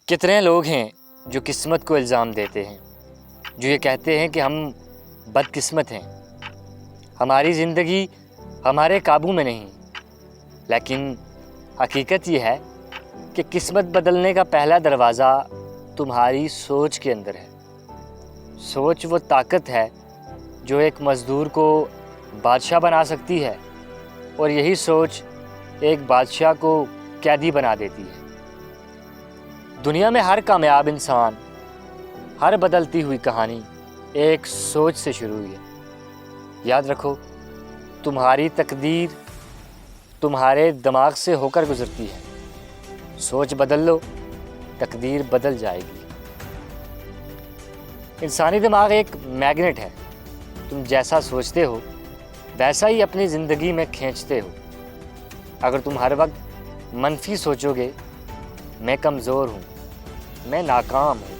کتنے لوگ ہیں جو قسمت کو الزام دیتے ہیں، جو یہ کہتے ہیں کہ ہم بدقسمت ہیں، ہماری زندگی ہمارے قابو میں نہیں۔ لیکن حقیقت یہ ہے کہ قسمت بدلنے کا پہلا دروازہ تمہاری سوچ کے اندر ہے۔ سوچ وہ طاقت ہے جو ایک مزدور کو بادشاہ بنا سکتی ہے، اور یہی سوچ ایک بادشاہ کو قیدی بنا دیتی ہے۔ دنیا میں ہر کامیاب انسان، ہر بدلتی ہوئی کہانی ایک سوچ سے شروع ہوئی ہے۔ یاد رکھو، تمہاری تقدیر تمہارے دماغ سے ہو کر گزرتی ہے۔ سوچ بدل لو، تقدیر بدل جائے گی۔ انسانی دماغ ایک میگنیٹ ہے، تم جیسا سوچتے ہو ویسا ہی اپنی زندگی میں کھینچتے ہو۔ اگر تم ہر وقت منفی سوچو گے، میں کمزور ہوں، میں ناکام ہوں،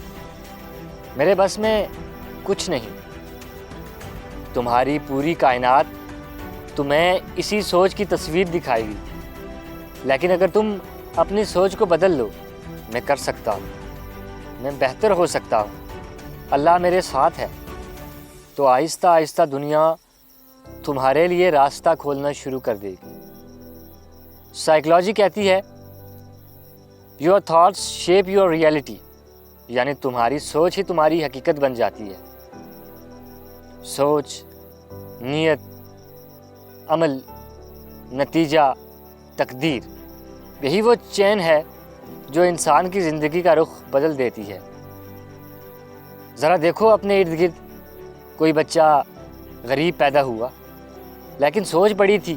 میرے بس میں کچھ نہیں، تمہاری پوری کائنات تمہیں اسی سوچ کی تصویر دکھائے گی۔ لیکن اگر تم اپنی سوچ کو بدل لو، میں کر سکتا ہوں، میں بہتر ہو سکتا ہوں، اللہ میرے ساتھ ہے، تو آہستہ آہستہ دنیا تمہارے لیے راستہ کھولنا شروع کر دے گی۔ سائیکالوجی کہتی ہے your thoughts shape your reality, یعنی تمہاری سوچ ہی تمہاری حقیقت بن جاتی ہے۔ سوچ، نیت، عمل، نتیجہ، تقدیر، یہی وہ چین ہے جو انسان کی زندگی کا رخ بدل دیتی ہے۔ ذرا دیکھو اپنے ارد گرد، کوئی بچہ غریب پیدا ہوا لیکن سوچ بڑی تھی،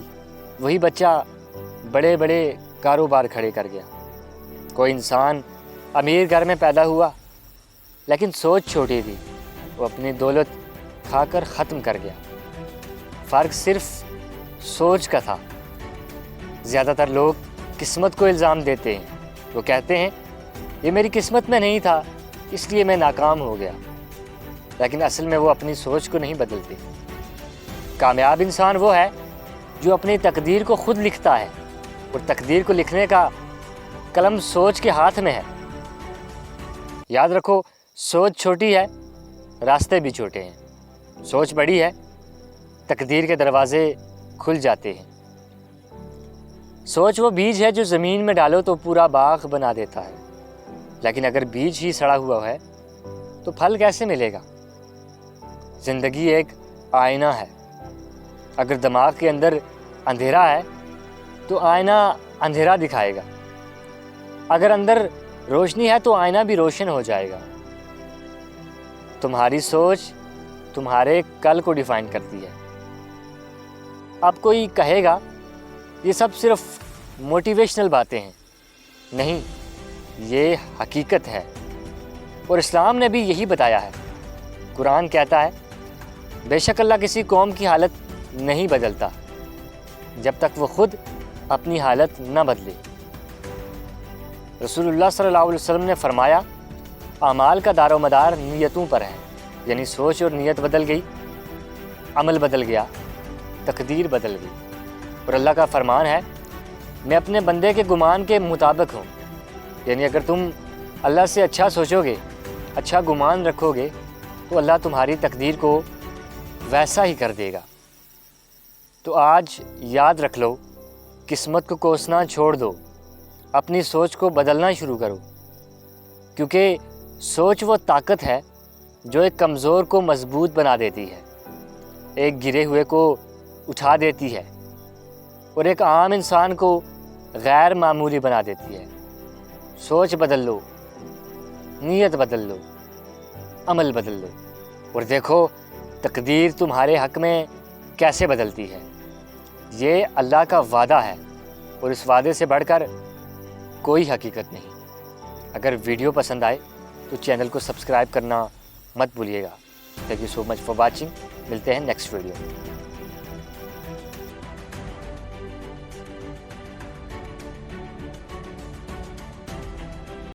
وہی بچہ بڑے بڑے کاروبار کھڑے کر گیا۔ کوئی انسان امیر گھر میں پیدا ہوا لیکن سوچ چھوٹی تھی، وہ اپنی دولت کھا کر ختم کر گیا۔ فرق صرف سوچ کا تھا۔ زیادہ تر لوگ قسمت کو الزام دیتے ہیں، وہ کہتے ہیں یہ میری قسمت میں نہیں تھا اس لیے میں ناکام ہو گیا، لیکن اصل میں وہ اپنی سوچ کو نہیں بدلتے۔ کامیاب انسان وہ ہے جو اپنی تقدیر کو خود لکھتا ہے، اور تقدیر کو لکھنے کا قلم سوچ کے ہاتھ میں ہے۔ یاد رکھو، سوچ چھوٹی ہے، راستے بھی چھوٹے ہیں۔ سوچ بڑی ہے، تقدیر کے دروازے کھل جاتے ہیں۔ سوچ وہ بیج ہے جو زمین میں ڈالو تو پورا باغ بنا دیتا ہے، لیکن اگر بیج ہی سڑا ہوا ہے تو پھل کیسے ملے گا؟ زندگی ایک آئینہ ہے۔ اگر دماغ کے اندر اندھیرا ہے تو آئینہ اندھیرا دکھائے گا، اگر اندر روشنی ہے تو آئینہ بھی روشن ہو جائے گا۔ تمہاری سوچ تمہارے کل کو ڈیفائن کرتی ہے۔ اب کوئی کہے گا یہ سب صرف موٹیویشنل باتیں ہیں۔ نہیں، یہ حقیقت ہے، اور اسلام نے بھی یہی بتایا ہے۔ قرآن کہتا ہے بے شک اللہ کسی قوم کی حالت نہیں بدلتا جب تک وہ خود اپنی حالت نہ بدلے۔ رسول اللہ صلی اللہ علیہ وسلم نے فرمایا اعمال کا دار و مدار نیتوں پر ہے، یعنی سوچ اور نیت بدل گئی، عمل بدل گیا، تقدیر بدل گئی۔ اور اللہ کا فرمان ہے میں اپنے بندے کے گمان کے مطابق ہوں، یعنی اگر تم اللہ سے اچھا سوچو گے، اچھا گمان رکھو گے، تو اللہ تمہاری تقدیر کو ویسا ہی کر دے گا۔ تو آج یاد رکھ لو، قسمت کو کوسنا چھوڑ دو، اپنی سوچ کو بدلنا شروع کرو، کیونکہ سوچ وہ طاقت ہے جو ایک کمزور کو مضبوط بنا دیتی ہے، ایک گرے ہوئے کو اٹھا دیتی ہے، اور ایک عام انسان کو غیر معمولی بنا دیتی ہے۔ سوچ بدل لو، نیت بدل لو، عمل بدل لو، اور دیکھو تقدیر تمہارے حق میں کیسے بدلتی ہے۔ یہ اللہ کا وعدہ ہے، اور اس وعدے سے بڑھ کر کوئی حقیقت نہیں۔ اگر ویڈیو پسند آئے تو چینل کو سبسکرائب کرنا مت بھولیے گا۔ Thank you so much for watching. ملتے ہیں نیکسٹ ویڈیو میں۔